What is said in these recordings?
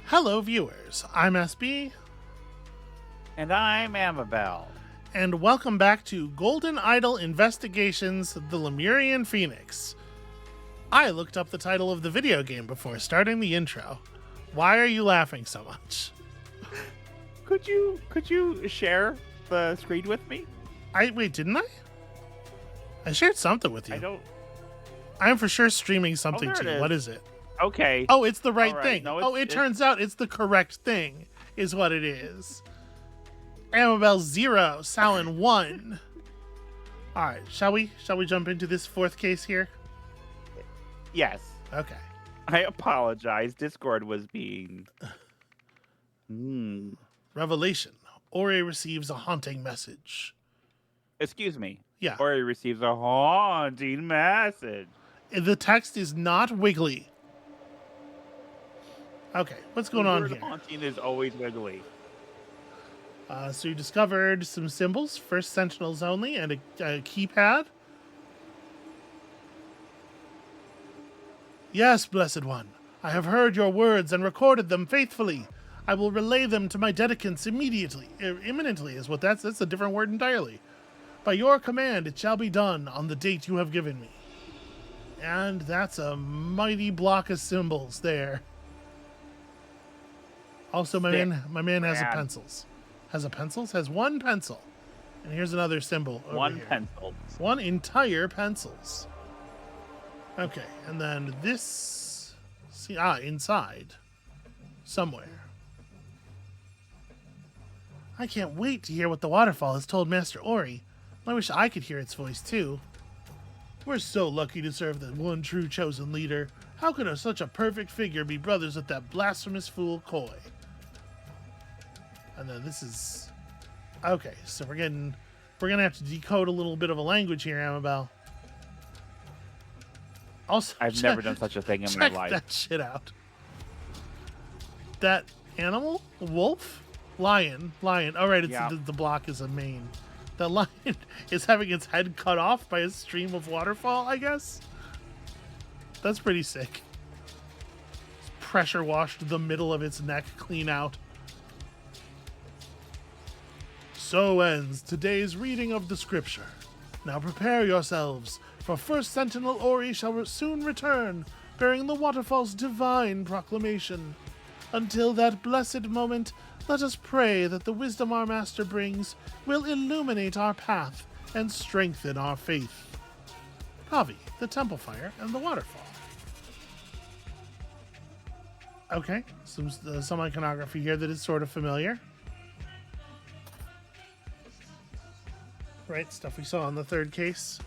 Hello, viewers. I'm SB, And I'm Amabel. and welcome back to Golden Idol Investigations: The Lemurian Phoenix. I looked up the title of the video game before starting the intro. Why are you laughing so much? Could you share the screen with me? Wait, didn't I? I shared something with you. I don't. I am for sure streaming something there to it you. is. What is it? Okay. Oh, it's the right All right. thing. No, It turns out it's the correct thing, is what it is. Amabel 0, Salin 1. All right, shall we jump into this fourth case here? Yes. Okay. I apologize. Discord was being. Revelation. Ori receives a haunting message. Excuse me. Yeah. Or he receives a haunting message. The text is not wiggly. Okay, what's going on The word here? haunting is always wiggly. So you discovered some symbols, first sentinels only, and a keypad. Yes, Blessed One, I have heard your words and recorded them faithfully. I will relay them to my dedicants imminently is what that's a different word entirely. By your command it shall be done on the date you have given me. And that's a mighty block of symbols there. Also, my man has pencils. Has one pencil. And here's another symbol over One here. pencil. One entire pencils. Okay, and then this... inside. Somewhere. I can't wait to hear what the waterfall has told Master Ori. I wish I could hear its voice, too. We're so lucky to serve the one true chosen leader. How could such a perfect figure be brothers with that blasphemous fool Koi? And then this is... Okay, so we're gonna have to decode a little bit of a language here, Amabel. Also, I've never done such a thing in my life. Check that shit out. That animal? Wolf? Lion. All right, the block is a mane. The lion is having its head cut off by a stream of waterfall, I guess? That's pretty sick. It's pressure washed the middle of its neck clean out. So ends today's reading of the scripture. Now prepare yourselves, for First Sentinel Ori shall soon return, bearing the waterfall's divine proclamation. Until that blessed moment, let us pray that the wisdom our master brings will illuminate our path and strengthen our faith. Pavi, the temple fire, and the waterfall. Okay, some iconography here that is sort of familiar. Right, stuff we saw in the third case.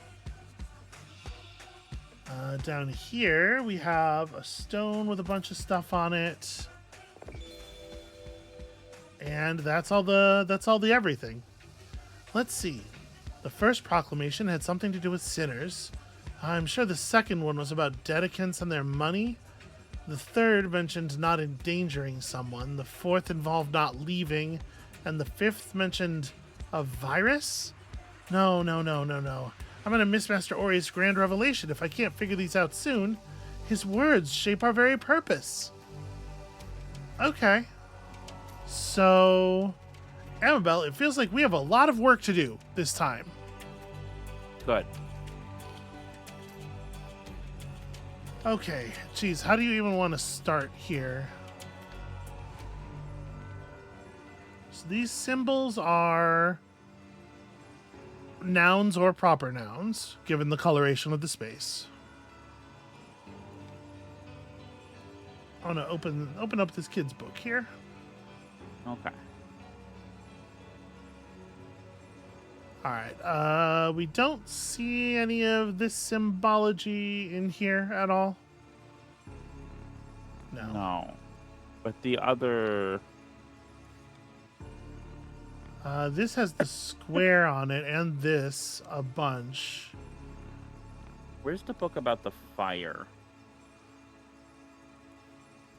Down here we have a stone with a bunch of stuff on it. And that's all the everything. Let's see. The first proclamation had something to do with sinners. I'm sure the second one was about dedicants and their money. The third mentioned not endangering someone. The fourth involved not leaving. And the fifth mentioned a virus? No. I'm going to miss Master Ori's grand revelation if I can't figure these out soon. His words shape our very purpose. Okay. So, Amabel, it feels like we have a lot of work to do this time. Good. Okay, geez, how do you even want to start here? So these symbols are nouns or proper nouns, given the coloration of the space. I want to open up this kid's book here. Okay. All right. We don't see any of this symbology in here at all. No. But the other... This has the square on it, and this a bunch. Where's the book about the fire?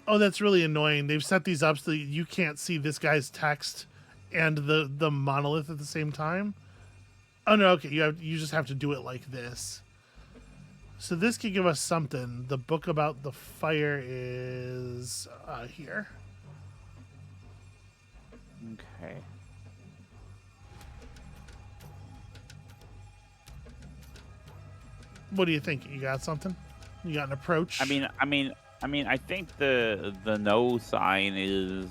Oh, that's really annoying. They've set these up so that you can't see this guy's text and the monolith at the same time. Oh no, okay, you just have to do it like this. So this could give us something. The book about the fire is here. Okay. What do you think? You got something? You got an approach? I think the no sign is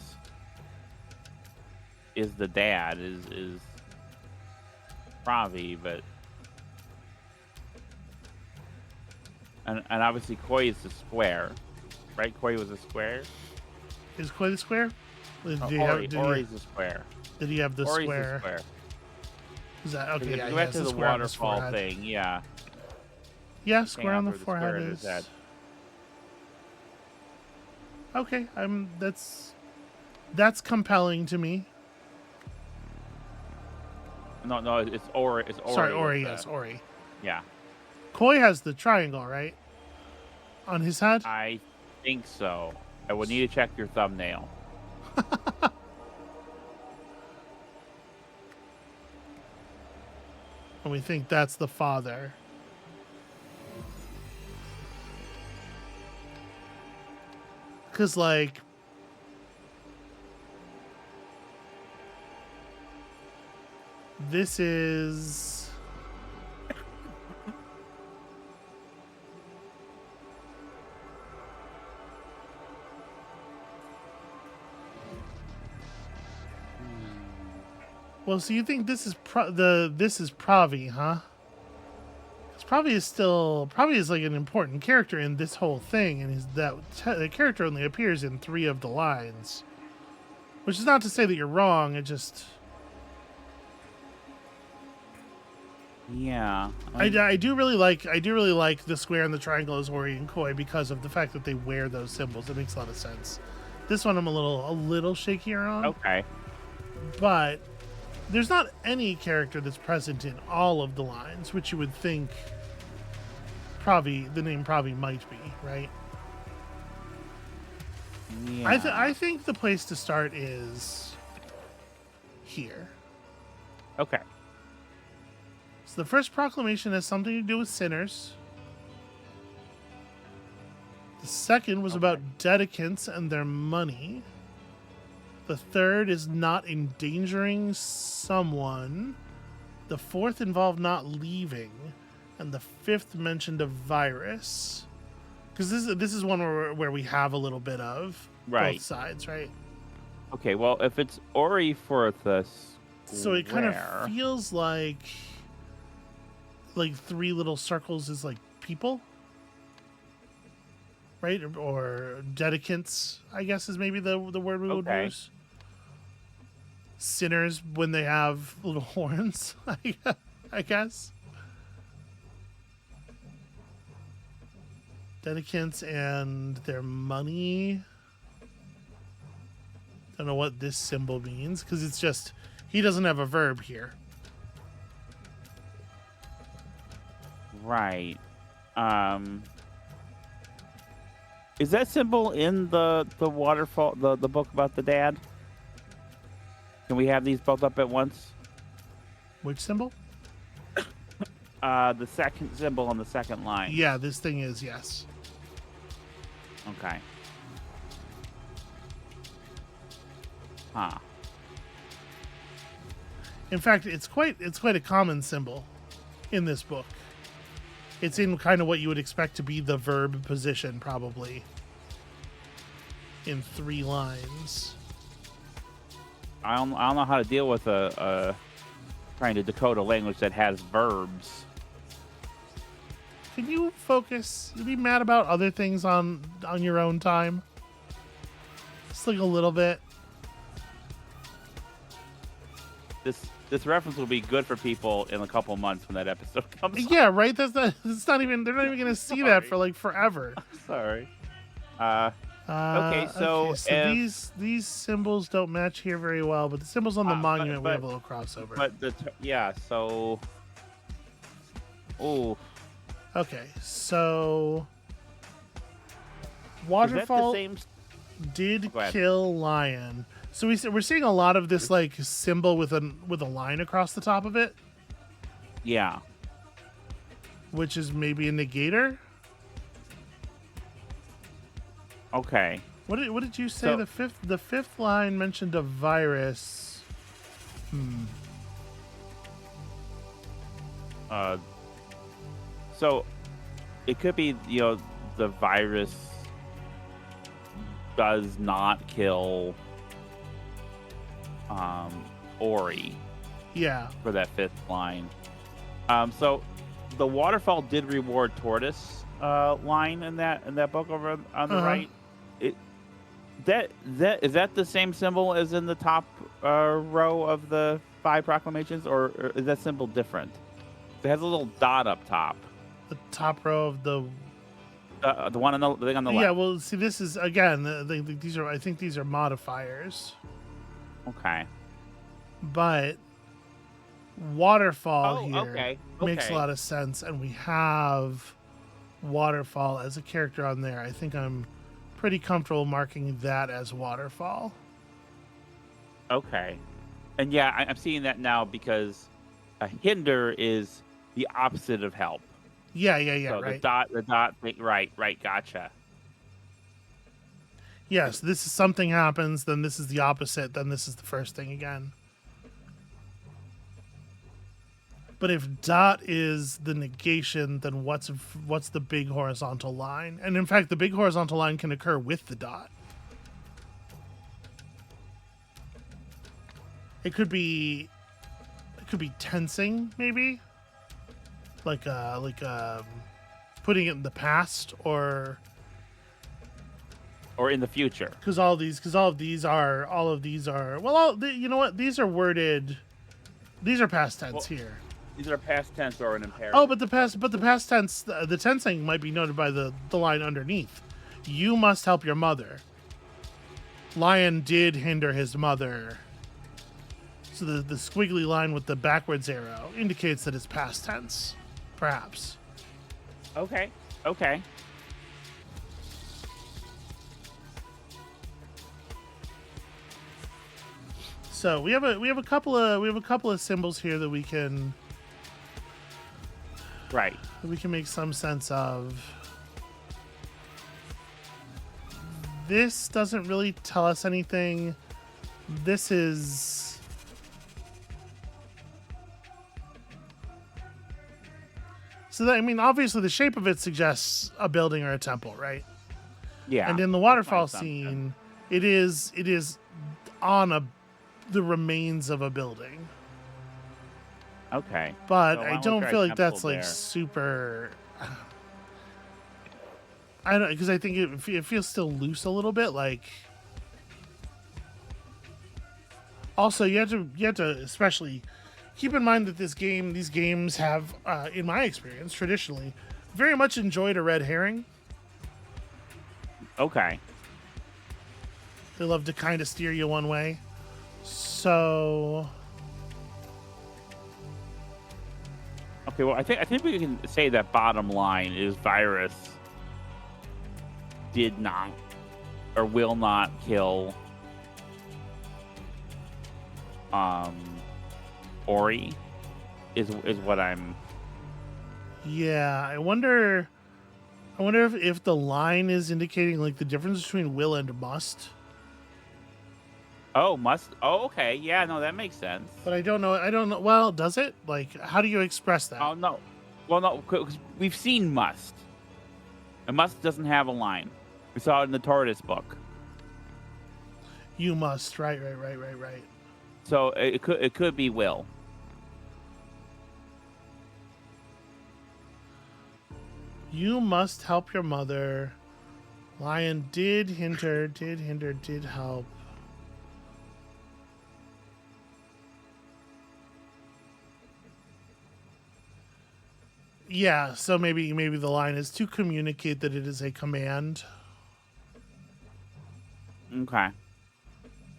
the dad is Ravi, but and obviously Koi is the square, right? Koi was a square. Is Koi the square? Ori's the square. Did he have the Ori's the square? square. Is that Because okay? if Yeah, you he go back has to the the square on his waterfall forehead. thing, yeah. Yeah, square on the Where the square forehead in his head. is. Okay, that's compelling to me. No, it's Ori. It's Ori. Sorry, Ori. with Yes, Ori. Yeah, Koi has the triangle, right? On his head? I think so. I would need to check your thumbnail. And we think that's the father. Because, like, this is... Well, so you think this is this is Pravi, huh? Because Pravi is like an important character in this whole thing, and the character only appears in 3 of the lines, which is not to say that you're wrong. It just Yeah, I do really like the square and the triangle as Ori and Koi because of the fact that they wear those symbols. It makes a lot of sense. This one I'm a little shakier on. Okay. But there's not any character that's present in all of the lines, which you would think the name Pravi might be, right? Yeah. I think the place to start is here. Okay. So the first proclamation has something to do with sinners. The second was about dedicants and their money. The third is not endangering someone. The fourth involved not leaving. And the fifth mentioned a virus. Because this is one where we have a little bit of Right. both sides, right? Okay, well, if it's Ori for the So it kind of square- feels like 3 little circles is like people, right? Or dedicants, I guess is maybe the word we would Okay. use. Sinners when they have little horns, I guess. Dedicants and their money. Don't know what this symbol means because it's just he doesn't have a verb here. Right. Is that symbol in the waterfall, the book about the dad? Can we have these both up at once? Which symbol? The second symbol on the second line. Yeah, this thing is, yes. Okay. Huh. In fact, it's quite a common symbol in this book. It's in kind of what you would expect to be the verb position, probably. In 3 lines. I don't know how to deal with trying to decode a language that has verbs. Can you focus? You be mad about other things on your own time? Just like a little bit. This reference will be good for people in a couple months when that episode comes out. Yeah, right. That's not even. They're not even going to see that for like forever. Sorry. Okay, so these symbols don't match here very well, but the symbols on the monument we have a little crossover. But so. Oh. Okay, so Is waterfall that the same? did Go ahead. kill lion. So we're seeing a lot of this like symbol with a line across the top of it, Yeah. which is maybe a negator. Okay. What did you say? So- The fifth line mentioned a virus. So it could be, the virus does not kill Ori Yeah. for that fifth line. So the waterfall did reward tortoise line in that book over on the Uh-huh. right. That is that the same symbol as in the top row of the 5 proclamations, or is that symbol different? It has a little dot up top. The top row of the. The one on the thing on the Yeah. left. Well, see, this is again. These are. I think these are modifiers, Okay. but waterfall Oh, here okay. makes a Okay. lot of sense, and we have waterfall as a character on there. I think I'm pretty comfortable marking that as waterfall. Okay. And yeah, I'm seeing that now because a hinder is the opposite of help. Yeah. So Right. the dot thing, right, gotcha. Yes, this is something happens, then this is the opposite, then this is the first thing again. But if dot is the negation, then what's the big horizontal line? And in fact, the big horizontal line can occur with the dot. It could be tensing, maybe, like putting it in the past, or Or in the future. because all of these are well, you know what? These are worded. These are past tense Well, here. These are past tense or an imperative. Oh, but the past tense, the tensing might be noted by the line underneath. You must help your mother. Lion did hinder his mother. So the squiggly line with the backwards arrow indicates that it's past tense, perhaps. Okay. So we have a couple of symbols here that we can Right. make some sense of. This doesn't really tell us anything. This is so that, I mean, obviously the shape of it suggests a building or a temple, right? Yeah. And in the that's waterfall my assumption. scene, it is on the remains of a building. Okay. But So I why don't was feel there a like that's temple like there? super. I don't, because I think it feels still loose a little bit. Like, also you have to especially keep in mind that these games have, in my experience, traditionally very much enjoyed a red herring. Okay. They love to kind of steer you one way. So Okay. Well, I think we can say that bottom line is virus did not or will not kill Ori is what I'm. yeah, I wonder if the line is indicating like the difference between will and must. Oh, must. Oh, okay. Yeah, no, that makes sense. But I don't know. Well, does it? Like, how do you express that? Oh no. Well, no, 'cause we've seen must. And must doesn't have a line. We saw it in the tortoise book. You must. Right. So it could be will. You must help your mother. Lion did hinder, did help. Yeah, so maybe the line is to communicate that it is a command. Okay.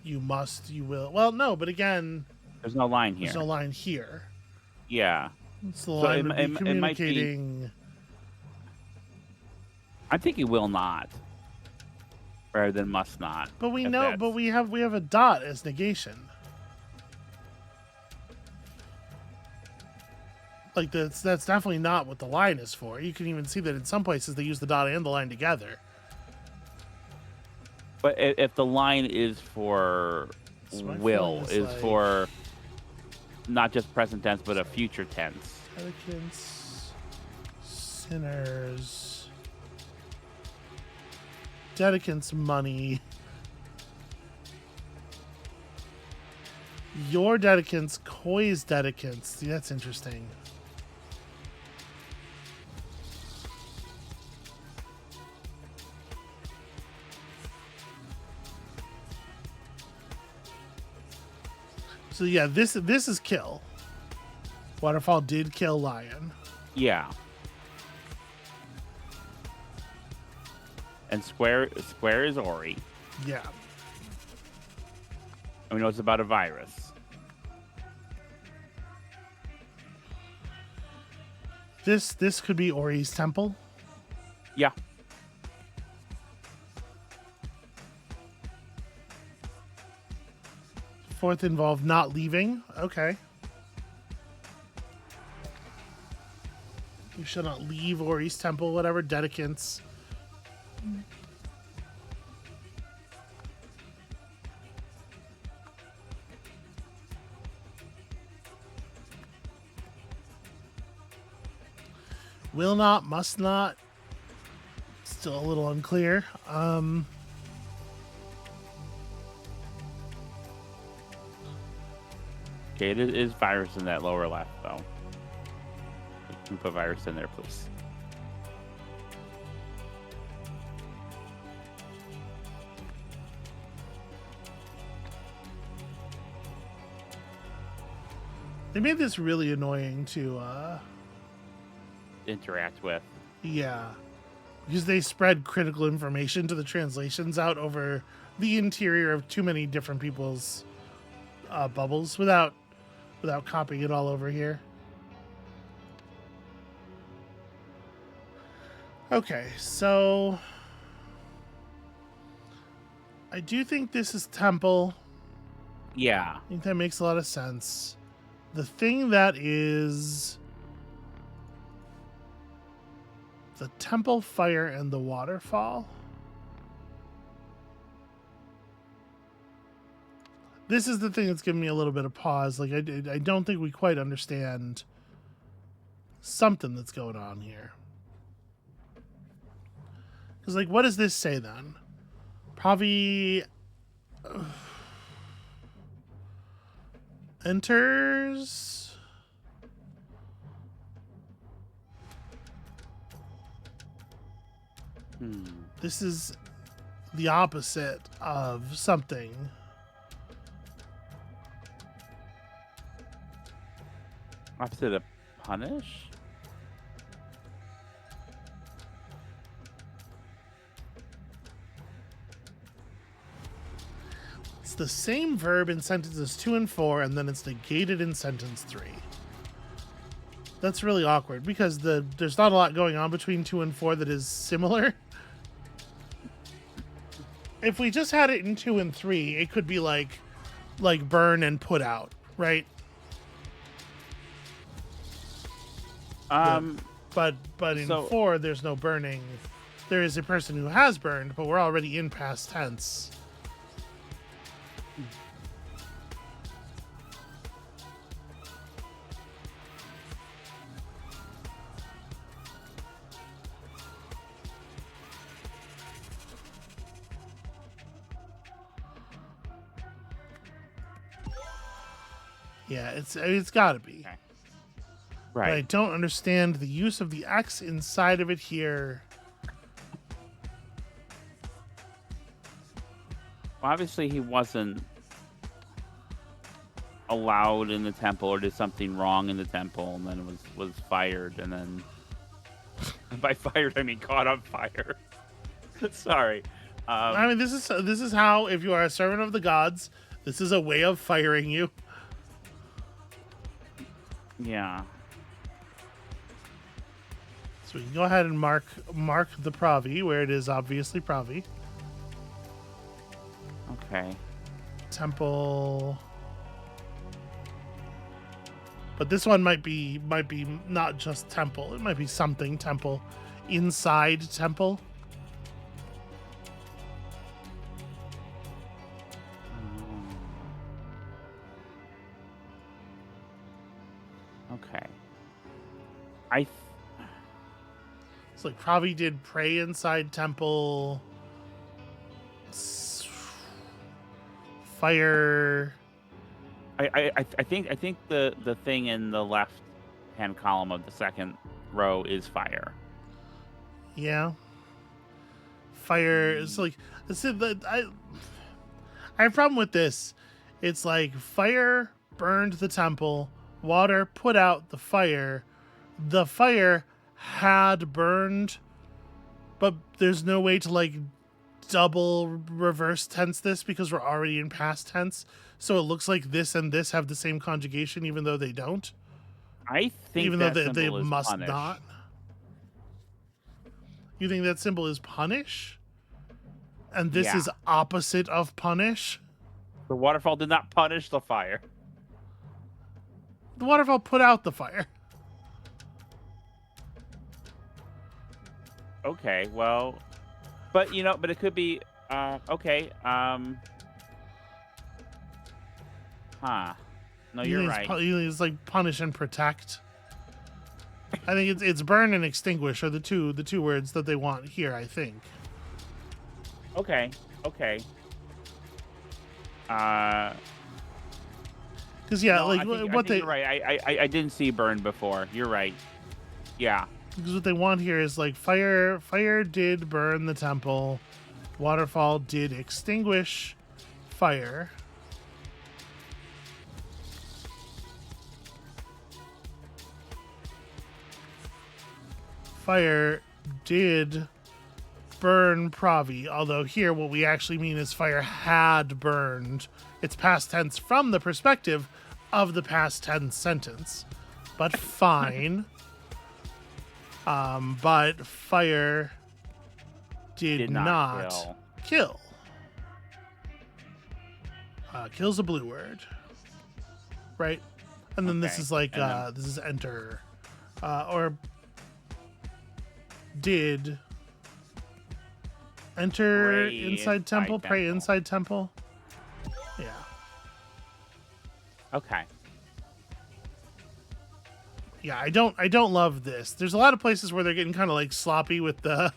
You must, you will. Well, no, but again, There's no line here. there's no line here. Yeah. It's the So line it would be it might be- communicating. I'm thinking will not. Rather than must not. But we if know, that's- but we have a dot as negation. Like that's definitely not what the line is for. You can even see that in some places they use the dot and the line together. But if the line is for So my feeling will, is is like for not just present tense, but a future tense. Dedicants, sinners, dedicants, money. Your dedicants, Koi's dedicants. See, that's interesting. So yeah, this is kill. Waterfall did kill lion. Yeah. And square is Ori. Yeah. And we know it's about a virus. This could be Ori's temple. Yeah. Fourth involved not leaving. Okay. You shall not leave Ori's temple, whatever. Dedicants. Will not, must not. Still a little unclear. Okay, it is virus in that lower left, though. You can put virus in there, please. They made this really annoying to, Interact with. yeah. Because they spread critical information to the translations out over the interior of too many different people's bubbles without copying it all over here. Okay, so I do think this is temple. Yeah. I think that makes a lot of sense. The thing that is the temple, fire, and the waterfall. This is the thing that's giving me a little bit of pause. Like, I don't think we quite understand something that's going on here. Because, like, what does this say then? Pravi enters. This is the opposite of something. Opposite of punish? It's the same verb in sentences 2 and 4, and then it's negated in sentence 3. That's really awkward because there's not a lot going on between 2 and 4 that is similar. If we just had it in 2 and 3, it could be like burn and put out, right? But in 4 there's no burning. There is a person who has burned, but we're already in past tense. Yeah, it's got to be. Okay. But Right. I don't understand the use of the X inside of it here. Well, obviously, he wasn't allowed in the temple or did something wrong in the temple and then was fired. And then by fired, I mean caught on fire. Sorry. I mean, this is how, if you are a servant of the gods, this is a way of firing you. Yeah. So we can go ahead and mark the Pravi where it is obviously Pravi. Okay. Temple. But this one might be not just temple. It might be something temple. Inside temple. Okay. I It's like Pravi did pray inside temple. Fire. think the thing in the left hand column of the second row is fire. Yeah. Fire. It's like I have a problem with this. It's like fire burned the temple, water put out the fire. The fire had burned, but there's no way to like double reverse tense this because we're already in past tense. So it looks like this and this have the same conjugation even though they don't. I think Even though that they symbol is must punish. not. You think that symbol is punish? And this Yeah. is opposite of punish? The waterfall did not punish the fire. The waterfall put out the fire. Okay, well, but but it could be okay. No, you're right. You think it's like punish and protect. I think it's burn and extinguish are the two words that they want here, I think. Okay. Because No, like I think, what they you're right. I didn't see burn before. You're right. Yeah. because what they want here is like fire did burn the temple, waterfall did extinguish fire. Fire did burn Pravi, although here what we actually mean is fire had burned. It's past tense from the perspective of the past tense sentence. But fine. But fire did not kill. Kill's a blue word. Right? And then this is like, this is enter. Or did enter Pray inside temple, pray inside temple. Yeah. Okay. Yeah, I don't love this. There's a lot of places where they're getting kind of like sloppy with the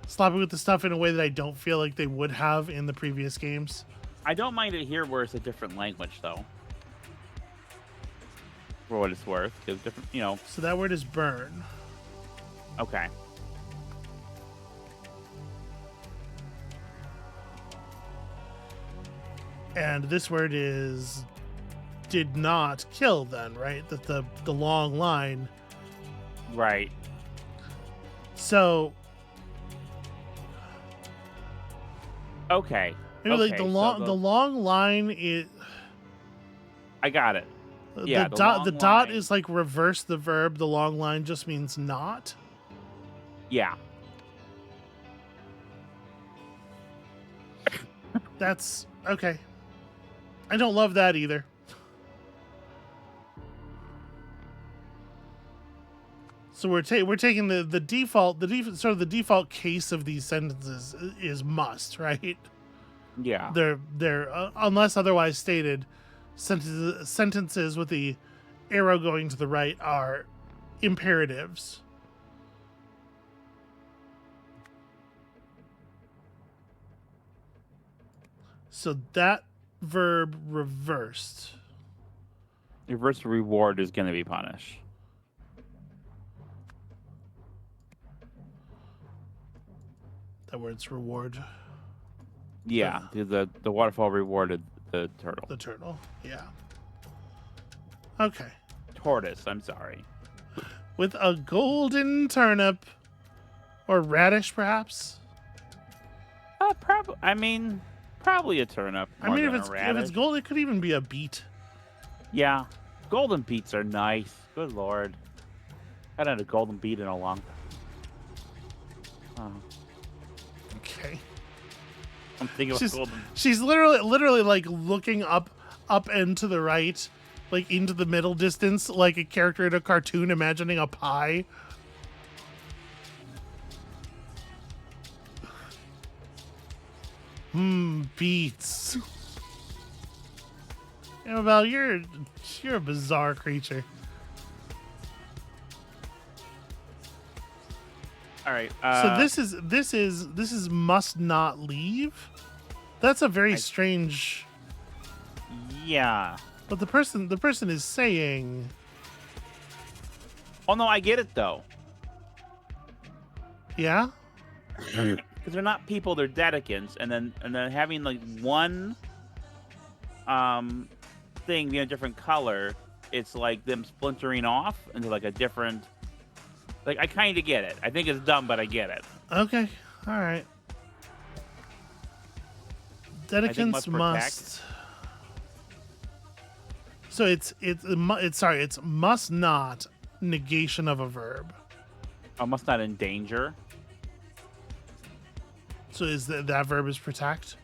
stuff in a way that I don't feel like they would have in the previous games. I don't mind it here where it's a different language though. For what it's worth, because different, So that word is burn. Okay. And this word is did not kill then, right? That the long line. Right. So Okay. maybe like Okay, the so long line is I got it. Yeah, the the dot line. is like reverse the verb. The long line just means not. Yeah. That's okay. I don't love that either. So we're taking the default sort of the default case of these sentences is must, right? Yeah. They're unless otherwise stated, sentences with the arrow going to the right are imperatives. So that verb reversed. Reverse reward is going to be punish. That word's reward. Yeah, the waterfall rewarded the turtle. The turtle. Yeah. Okay. Tortoise, I'm sorry. With a golden turnip. Or radish, perhaps? Probably a turnip. I mean, if it's gold, it could even be a beet. Yeah. Golden beets are nice. Good lord. I haven't had a golden beet in a long time. Oh. Okay. I'm thinking of golden. She's literally like looking up and to the right, like into the middle distance, like a character in a cartoon imagining a pie. Beets. Amabel, you're a bizarre creature. All right. So this is must not leave. That's a very strange. Yeah. But the person is saying, Oh no, I get it though. yeah. Because they're not people, they're dedicants, and then having like one thing being a different color, it's like them splintering off into like a different. Like I kind of get it. I think it's dumb, but I get it. Okay. All right. Dedicants must must. So it's must not negation of a verb. I must not endanger. So is that verb is protect?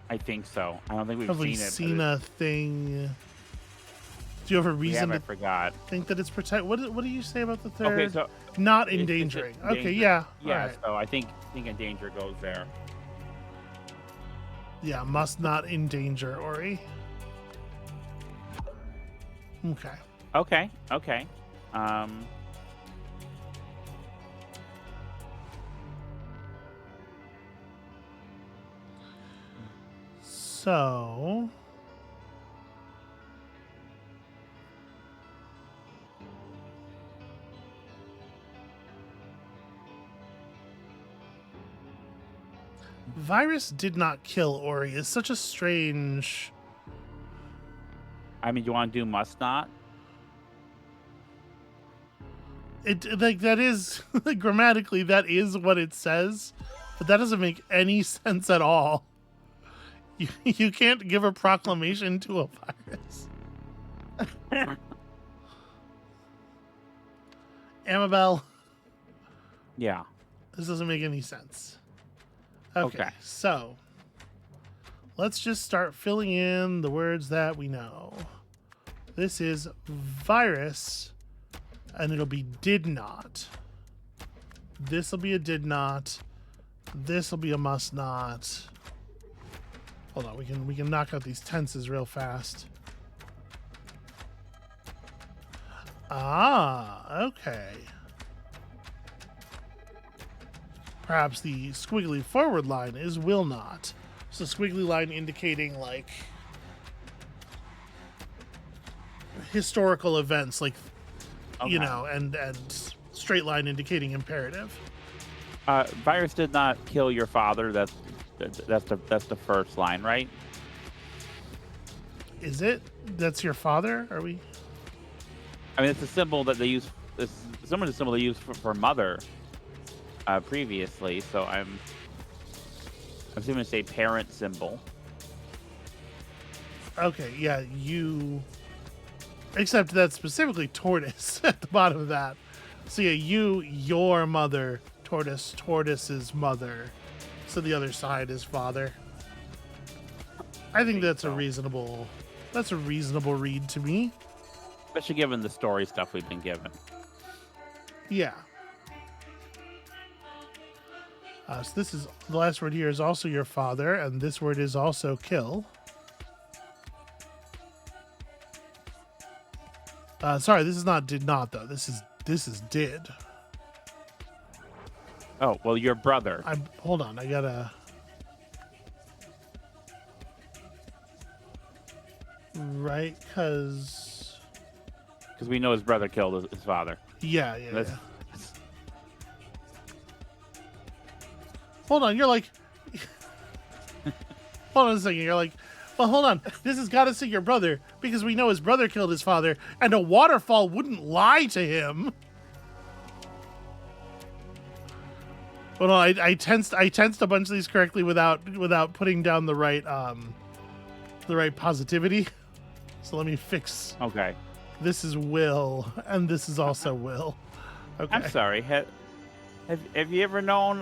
I think so. I don't think we've Have we seen it. seen a thing? Do you have a reason I to forgot. think that it's protect? What do you say about the third? Okay, so not it's endangering. endanger. Okay, yeah. Yeah, All right. so I think endanger goes there. Yeah, must not endanger Ori. Okay. Okay. So Virus did not kill Ori is such a strange. I mean, do you want to do must not? It like that is like, grammatically that is what it says, but that doesn't make any sense at all. You can't give a proclamation to a virus. Amabel, Yeah. this doesn't make any sense. Okay, so let's just start filling in the words that we know. This is virus, and it'll be did not. This will be a did not. This will be a must not. Hold on, we can knock out these tenses real fast. Ah, okay. Perhaps the squiggly forward line is will not. So squiggly line indicating like historical events, like you know, and straight line indicating imperative. Virus did not kill your father. That's the first line, right? Is it? That's your father? Are we? I mean, it's a symbol that they use. It's similar to the symbol they used for mother previously. So I'm assuming it's a parent symbol. Okay, yeah, you. Except that's specifically tortoise at the bottom of that. So yeah, your mother, tortoise's mother. So the other side is father. I think that's a reasonable read to me. Especially given the story stuff we've been given. Yeah. So this is the last word here is also your father, and this word is also kill. Sorry, this is not did not though. This is did. Oh well, your brother. Hold on. I gotta. Right, because we know his brother killed his father. Yeah. Hold on, you're like. Hold on a second. You're like, well, hold on. This has got to say your brother because we know his brother killed his father, and a waterfall wouldn't lie to him. Hold on, I tensed a bunch of these correctly without putting down the right positivity. So let me fix. Okay. This is will, and this is also will. Okay. I'm sorry. Have you ever known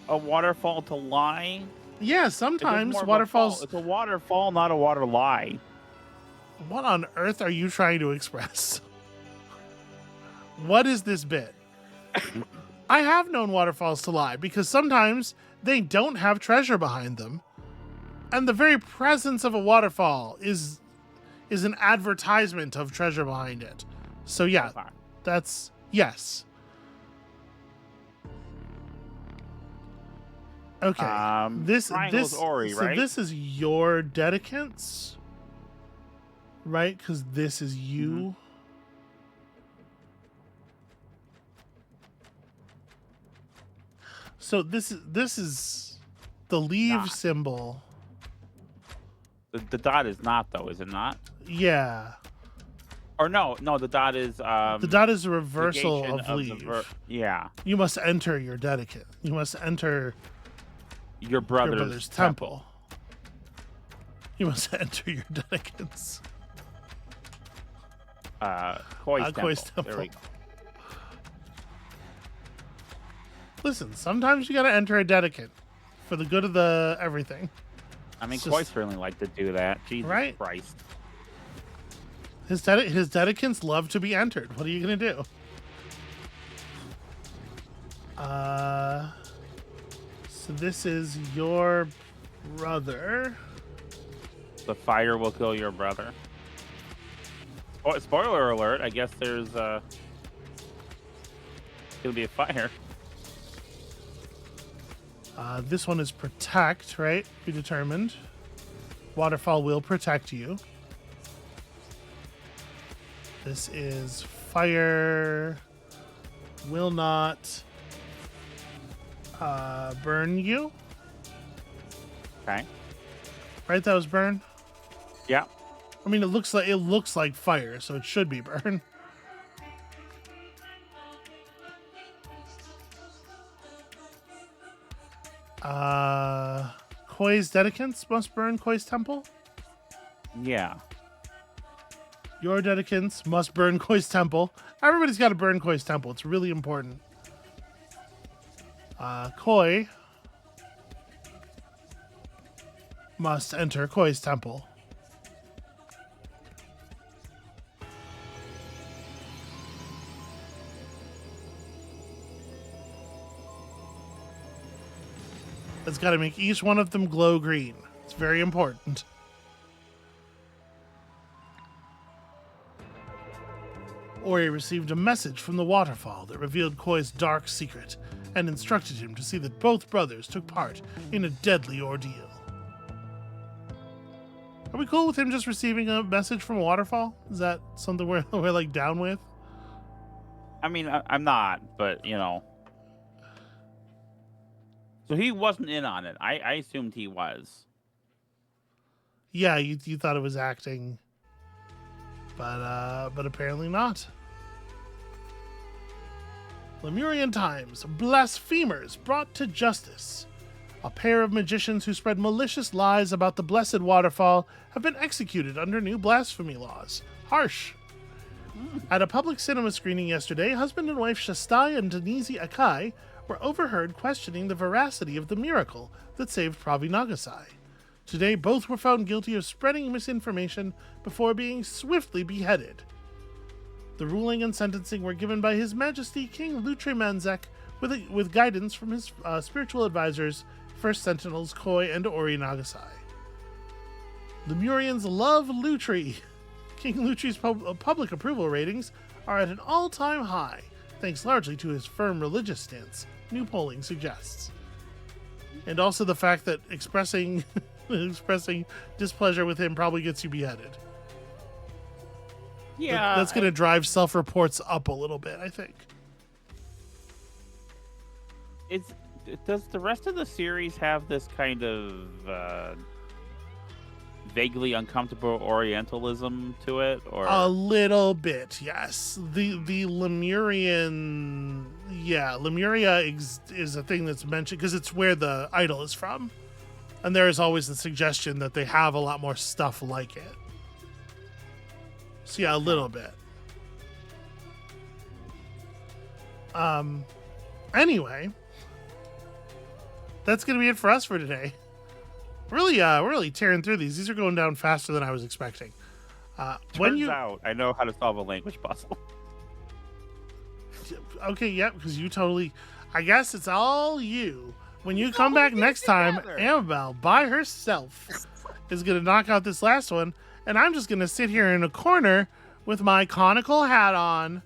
a waterfall to lie? Yeah, sometimes waterfalls. It's a waterfall, not a water lie. What on earth are you trying to express? What is this bit? I have known waterfalls to lie because sometimes they don't have treasure behind them. And the very presence of a waterfall is an advertisement of treasure behind it. So yeah, that's yes. Okay. This triangle's Ori, so right? this is your dedicants, right? Because this is you. Mm-hmm. So this is the leave Not. symbol. The dot is not, though, is it not? Yeah. Or no, the dot is The dot is a reversal negation of the leave. yeah. You must enter your dedicant. You must enter Your brother's temple. You must enter your dedicants. Koi's temple. There temple. we go. Listen, sometimes you gotta enter a dedicant for the good of the everything. I mean, It's Koi just- certainly like to do that. Jesus Right? Christ. His dedicants love to be entered. What are you gonna do? So this is your brother. The fire will kill your brother. Spoiler alert, I guess there's gonna be a fire. This one is protect, right? Be determined. Waterfall will protect you. This is fire. Will not burn you. Okay. Right? That was burn. Yeah. I mean, it looks like fire, so it should be burn. Koi's dedicants must burn Koi's temple. Yeah. Your dedicants must burn Koi's temple. Everybody's got to burn Koi's temple. It's really important. Koi must enter Koi's temple. It's got to make each one of them glow green. It's very important. Ori received a message from the waterfall that revealed Koi's dark secret and instructed him to see that both brothers took part in a deadly ordeal. Are we cool with him just receiving a message from a waterfall? Is that something we're like down with? I mean, I'm not, but you know. So he wasn't in on it. I assumed he was. Yeah, you thought it was acting, but apparently not. Lemurian times, blasphemers brought to justice. A pair of magicians who spread malicious lies about the blessed waterfall have been executed under new blasphemy laws. Harsh. At a public cinema screening yesterday, husband and wife Shastai and Denise Akai were overheard questioning the veracity of the miracle that saved Pravi Nagasai. Today, both were found guilty of spreading misinformation before being swiftly beheaded. The ruling and sentencing were given by His Majesty King Lutre Manzek with guidance from his spiritual advisors, First Sentinels Koi and Ori Nagasai. Lemurians love Lutre. King Lutre's public approval ratings are at an all-time high, thanks largely to his firm religious stance, new polling suggests. And also the fact that expressing displeasure with him probably gets you beheaded. Yeah. That's going to drive self-reports up a little bit, I think. Does the rest of the series have this kind of vaguely uncomfortable Orientalism to it, or A little bit, yes. The Lemurian, Lemuria is a thing that's mentioned because it's where the idol is from, and there is always the suggestion that they have a lot more stuff like it. So yeah, a little bit. Anyway, that's gonna be it for us for today. We're really tearing through these. These are going down faster than I was expecting. turns out I know how to solve a language puzzle. Okay, yep, because you totally. I guess it's all you. When you come back next time, Amabel by herself is gonna knock out this last one, and I'm just gonna sit here in a corner with my conical hat on,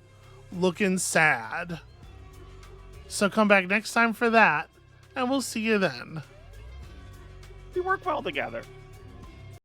looking sad. So come back next time for that, and we'll see you then. We work well together.